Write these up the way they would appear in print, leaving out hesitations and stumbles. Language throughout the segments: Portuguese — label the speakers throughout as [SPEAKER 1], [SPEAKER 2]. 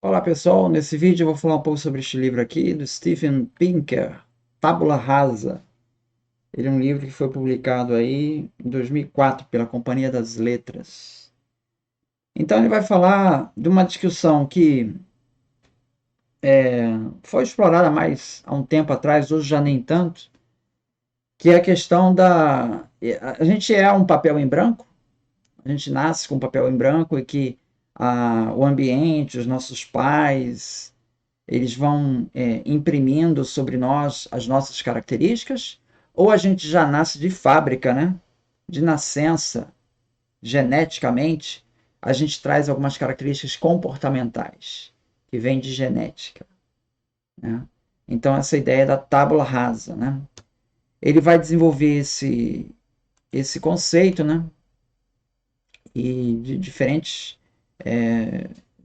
[SPEAKER 1] Olá pessoal, nesse vídeo eu vou falar um pouco sobre este livro aqui do Steven Pinker, Tábula Rasa. Ele é um livro que foi publicado aí em 2004 pela Companhia das Letras. Então ele vai falar de uma discussão que foi explorada mais há um tempo atrás, hoje já nem tanto, que é a questão da... A gente é um papel em branco, a gente nasce com um papel em branco e que o ambiente, os nossos pais, eles vão imprimindo sobre nós as nossas características, ou a gente já nasce de fábrica, né? De nascença, geneticamente, a gente traz algumas características comportamentais, que vêm de genética, né? Então, essa ideia da tábula rasa, né? Ele vai desenvolver esse conceito, né? E de diferentes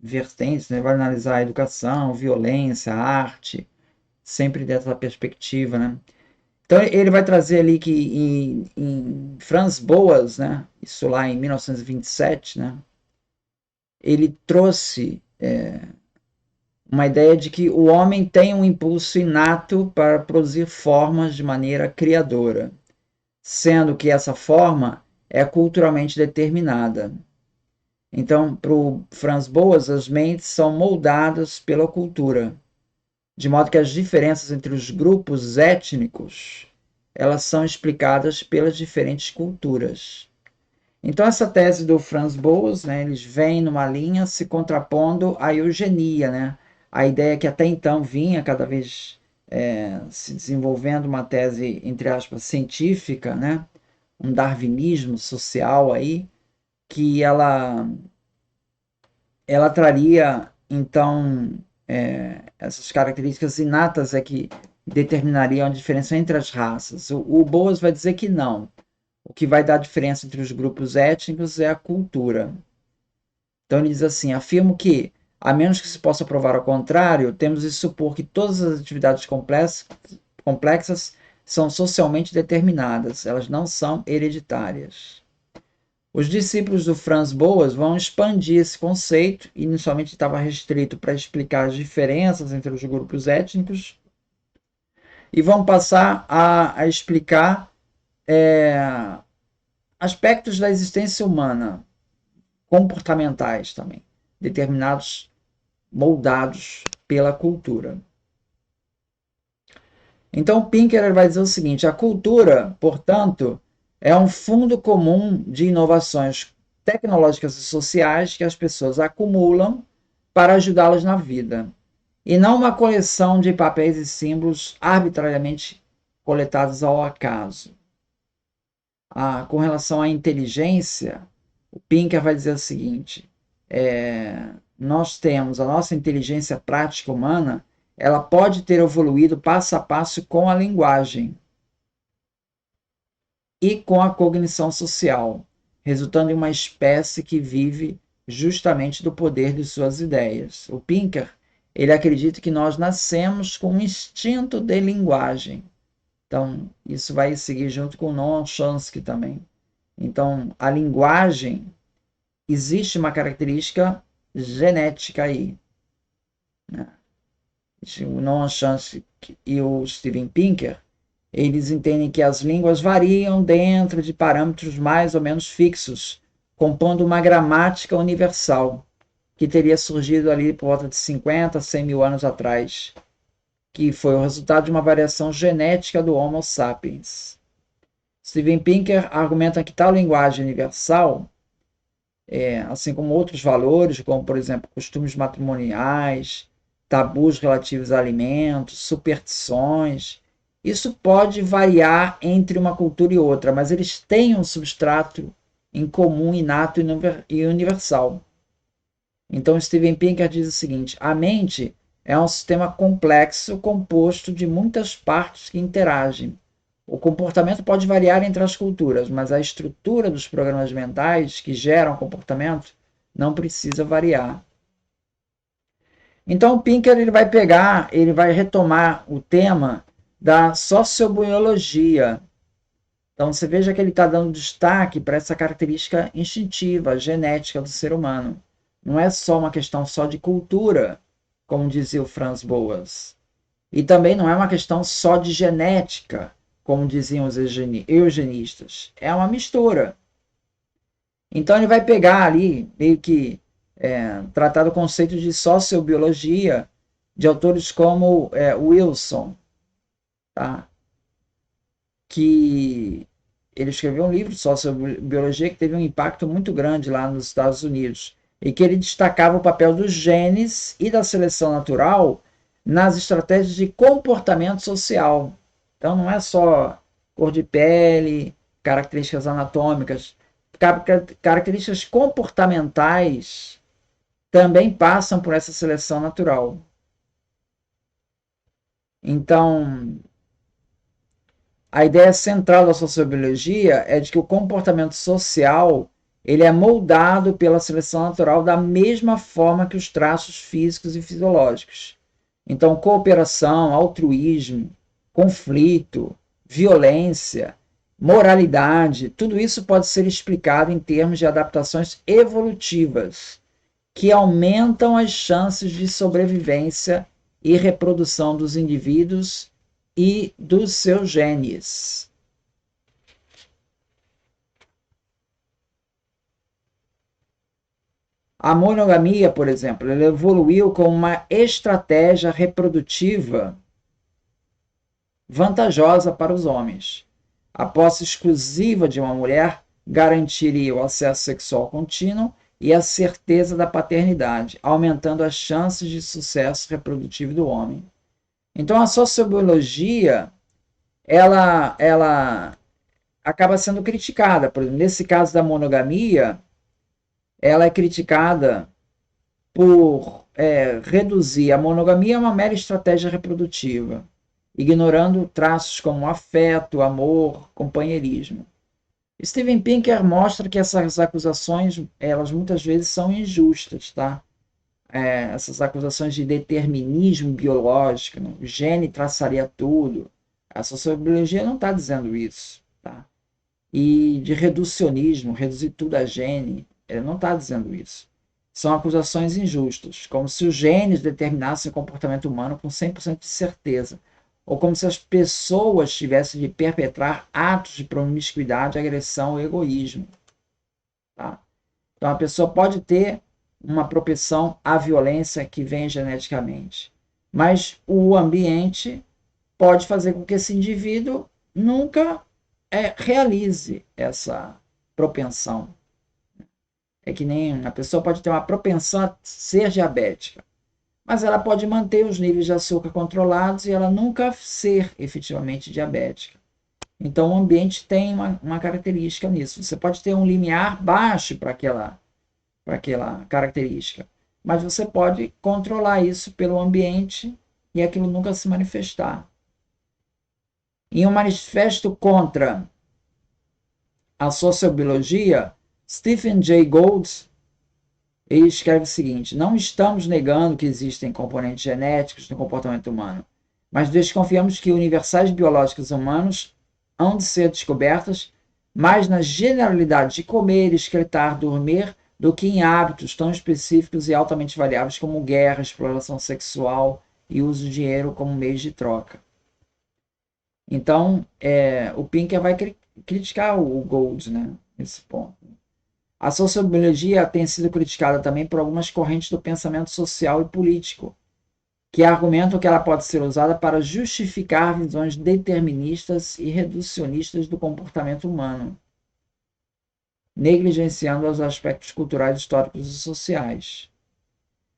[SPEAKER 1] vertentes, né? Vai analisar a educação, violência, arte, sempre dessa perspectiva, né? Então ele vai trazer ali que em Franz Boas, né, isso lá em 1927, né, ele trouxe uma ideia de que o homem tem um impulso inato para produzir formas de maneira criadora, sendo que essa forma é culturalmente determinada. Então, para o Franz Boas, as mentes são moldadas pela cultura, de modo que as diferenças entre os grupos étnicos elas são explicadas pelas diferentes culturas. Então, essa tese do Franz Boas, né, eles vêm numa linha se contrapondo à eugenia, né? A ideia que até então vinha cada vez se desenvolvendo uma tese, entre aspas, científica, né? Um darwinismo social aí, que ela traria, então, essas características inatas que determinariam a diferença entre as raças. O Boas vai dizer que não. O que vai dar diferença entre os grupos étnicos é a cultura. Então ele diz assim: afirmo que, a menos que se possa provar ao contrário, temos de supor que todas as atividades complexas são socialmente determinadas, elas não são hereditárias. Os discípulos do Franz Boas vão expandir esse conceito, inicialmente estava restrito para explicar as diferenças entre os grupos étnicos, e vão passar a explicar aspectos da existência humana, comportamentais também, determinados, moldados pela cultura. Então, Pinker vai dizer o seguinte: a cultura, portanto, é um fundo comum de inovações tecnológicas e sociais que as pessoas acumulam para ajudá-las na vida, e não uma coleção de papéis e símbolos arbitrariamente coletados ao acaso. Com relação à inteligência, o Pinker vai dizer o seguinte: nós temos a nossa inteligência prática humana, ela pode ter evoluído passo a passo com a linguagem e com a cognição social, resultando em uma espécie que vive justamente do poder de suas ideias. O Pinker, ele acredita que nós nascemos com um instinto de linguagem. Então, isso vai seguir junto com o Noam Chomsky também. Então, a linguagem, existe uma característica genética aí, né? O Noam Chomsky e o Steven Pinker, eles entendem que as línguas variam dentro de parâmetros mais ou menos fixos, compondo uma gramática universal, que teria surgido ali por volta de 50 a 100 mil anos atrás, que foi o resultado de uma variação genética do Homo sapiens. Steven Pinker argumenta que tal linguagem universal, assim como outros valores, como, por exemplo, costumes matrimoniais, tabus relativos a alimentos, superstições, isso pode variar entre uma cultura e outra, mas eles têm um substrato em comum, inato e universal. Então, Steven Pinker diz o seguinte: a mente é um sistema complexo composto de muitas partes que interagem. O comportamento pode variar entre as culturas, mas a estrutura dos programas mentais que geram comportamento não precisa variar. Então, o Pinker ele vai retomar o tema da sociobiologia. Então, você veja que ele está dando destaque para essa característica instintiva, genética do ser humano. Não é só uma questão só de cultura, como dizia o Franz Boas. E também não é uma questão só de genética, como diziam os eugenistas. É uma mistura. Então ele vai pegar ali, meio que tratar do conceito de sociobiologia de autores como Wilson, tá? Que ele escreveu um livro de sociobiologia que teve um impacto muito grande lá nos Estados Unidos e que ele destacava o papel dos genes e da seleção natural nas estratégias de comportamento social. Então não é só cor de pele, características anatômicas, características comportamentais também passam por essa seleção natural. Então, a ideia central da sociobiologia é de que o comportamento social ele é moldado pela seleção natural da mesma forma que os traços físicos e fisiológicos. Então, cooperação, altruísmo, conflito, violência, moralidade, tudo isso pode ser explicado em termos de adaptações evolutivas que aumentam as chances de sobrevivência e reprodução dos indivíduos e dos seus genes. A monogamia, por exemplo, ela evoluiu como uma estratégia reprodutiva vantajosa para os homens. A posse exclusiva de uma mulher garantiria o acesso sexual contínuo e a certeza da paternidade, aumentando as chances de sucesso reprodutivo do homem. Então, a sociobiologia ela acaba sendo criticada. Por exemplo, nesse caso da monogamia, ela é criticada por reduzir a monogamia a uma mera estratégia reprodutiva, ignorando traços como afeto, amor, companheirismo. Steven Pinker mostra que essas acusações, elas muitas vezes são injustas, tá? Essas acusações de determinismo biológico, né? O gene traçaria tudo. A sociobiologia não está dizendo isso, tá? E de reducionismo, reduzir tudo a gene, ele não está dizendo isso. São acusações injustas, como se os genes determinassem o comportamento humano com 100% de certeza, ou como se as pessoas tivessem de perpetrar atos de promiscuidade, agressão ou egoísmo. Tá? Então, a pessoa pode ter uma propensão à violência que vem geneticamente, mas o ambiente pode fazer com que esse indivíduo nunca realize essa propensão. É que nem a pessoa pode ter uma propensão a ser diabética, mas ela pode manter os níveis de açúcar controlados e ela nunca ser efetivamente diabética. Então, o ambiente tem uma característica nisso. Você pode ter um limiar baixo para aquela característica, mas você pode controlar isso pelo ambiente e aquilo nunca se manifestar. Em um manifesto contra a sociobiologia, Stephen Jay Gould ele escreve o seguinte: não estamos negando que existem componentes genéticos no comportamento humano, mas desconfiamos que universais biológicos humanos hão de ser descobertas mais na generalidade de comer, excretar, dormir, do que em hábitos tão específicos e altamente variáveis como guerra, exploração sexual e uso de dinheiro como meio de troca. Então, o Pinker vai criticar o Gould, né, nesse ponto. A sociobiologia tem sido criticada também por algumas correntes do pensamento social e político, que argumentam que ela pode ser usada para justificar visões deterministas e reducionistas do comportamento humano, negligenciando os aspectos culturais, históricos e sociais.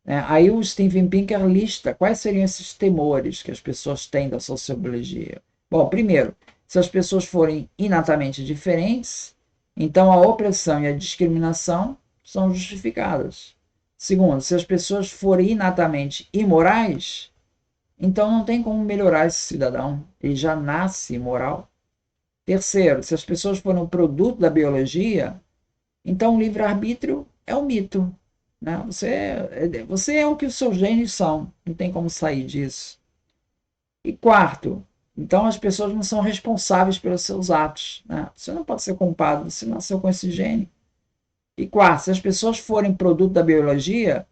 [SPEAKER 1] Aí o Steven Pinker lista quais seriam esses temores que as pessoas têm da sociobiologia. Bom, primeiro, se as pessoas forem inatamente diferentes, então a opressão e a discriminação são justificadas. Segundo, se as pessoas forem inatamente imorais, então não tem como melhorar esse cidadão, ele já nasce imoral. Terceiro, se as pessoas forem um produto da biologia, então o livre-arbítrio é um mito. Né? Você é o que os seus genes são, não tem como sair disso. E quarto, então as pessoas não são responsáveis pelos seus atos. Né? Você não pode ser culpado, você nasceu com esse gene. E quarto, se as pessoas forem produto da biologia,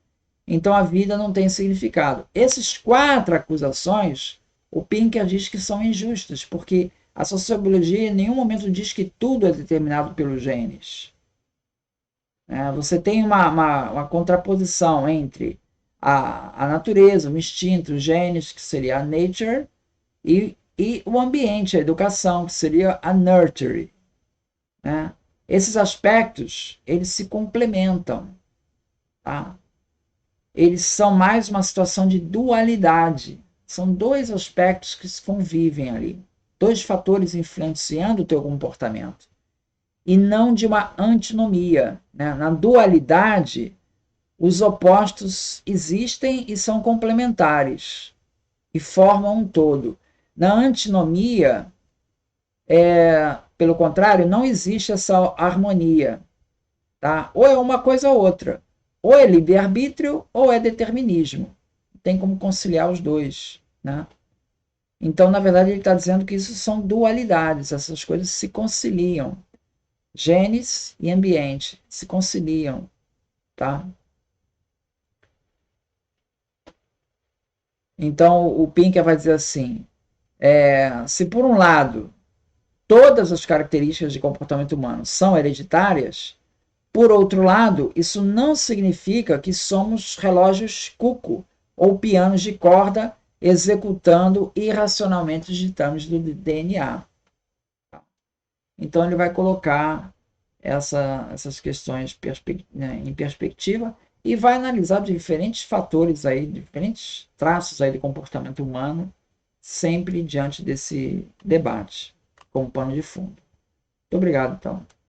[SPEAKER 1] então a vida não tem significado. Essas 4 acusações, o Pinker diz que são injustas, porque a sociobiologia em nenhum momento diz que tudo é determinado pelos genes. Você tem uma contraposição entre a natureza, o instinto, os genes, que seria a nature, e o ambiente, a educação, que seria a nurture. Né? Esses aspectos, eles se complementam. Tá? Eles são mais uma situação de dualidade. São 2 aspectos que se convivem ali. 2 fatores influenciando o teu comportamento. E não de uma antinomia. Né? Na dualidade, os opostos existem e são complementares. E formam um todo. Na antinomia, pelo contrário, não existe essa harmonia. Tá? Ou é uma coisa ou outra. Ou é livre-arbítrio ou é determinismo. Tem como conciliar os dois. Né? Então, na verdade, ele está dizendo que isso são dualidades, essas coisas se conciliam. Genes e ambiente se conciliam. Tá? Então, o Pinker vai dizer assim: se por um lado todas as características de comportamento humano são hereditárias, por outro lado, isso não significa que somos relógios cuco ou pianos de corda executando irracionalmente os ditames do DNA. Então ele vai colocar essas questões em perspectiva e vai analisar diferentes fatores aí, diferentes traços aí de comportamento humano, sempre diante desse debate, como pano de fundo. Muito obrigado, então.